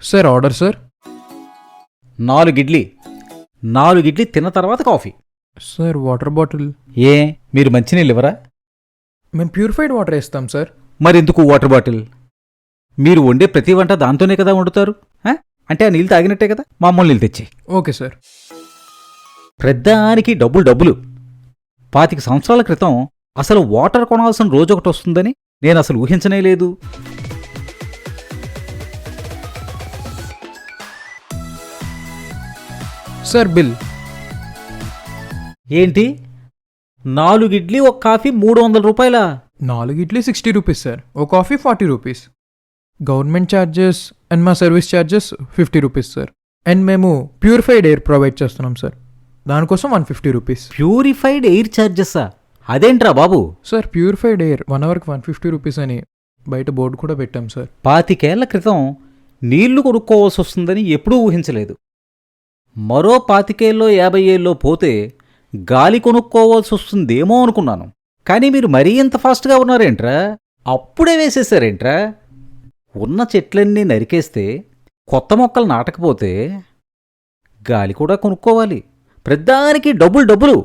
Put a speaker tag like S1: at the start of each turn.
S1: Sir order sir.
S2: 4 idli. 4 idli తిన్న తర్వాత coffee.
S1: Sir water bottle.
S2: ఏ మీరు మంచినీళ్ళు ఇవ్వరా?
S1: మేము ప్యూరిఫైడ్ వాటర్ వేస్తాం సార్.
S2: మరెందుకు వాటర్ బాటిల్? మీరు వండే ప్రతి వంట దాంతోనే కదా వండుతారు. అంటే ఆ నీళ్ళు తాగినట్టే కదా. మామూలు నీళ్ళు తెచ్చి.
S1: Okay sir.
S2: ప్రద్దానికి డబ్బులు. 25 సంవత్సరాల క్రితం అసలు వాటర్ కొనాల్సిన రోజు ఒకటి వస్తుందని నేను అసలు ఊహించనే లేదు.
S1: Sir bill.
S2: ఏంటి 4 ఇడ్లీ ఒక కాఫీ 300 రూపాయలా?
S1: 4 ఇడ్లీ 60 రూపీస్ సార్. ఓ coffee 40 rupees. Government charges and మా service charges 50 rupees sir. And మేము ప్యూరిఫైడ్ ఎయిర్ ప్రొవైడ్ చేస్తున్నాం సార్, దానికోసం 150 రూపీస్.
S2: ప్యూరిఫైడ్ ఎయిర్ ఛార్జెసా? అదేంట్రా బాబు?
S1: సార్ ప్యూరిఫైడ్ ఎయిర్ 1 అవర్కి 150 రూపీస్ అని బయట బోర్డు కూడా పెట్టాం సార్.
S2: 25 ఏళ్ల క్రితం నీళ్లు కొనుక్కోవాల్సి వస్తుందని ఎప్పుడూ ఊహించలేదు. మరో 25 50 ఏళ్ళలో పోతే గాలి కొనుక్కోవాల్సి వస్తుందేమో అనుకున్నాను. కానీ మీరు మరీ ఇంత ఫాస్ట్గా ఉన్నారేంట్రా? అప్పుడే వేసేశారేంట్రా? ఉన్న చెట్లన్నీ నరికేస్తే కొత్త మొక్కలు నాటకపోతే గాలి కూడా కొనుక్కోవాలి. ప్రతిదానికి డబ్బులు.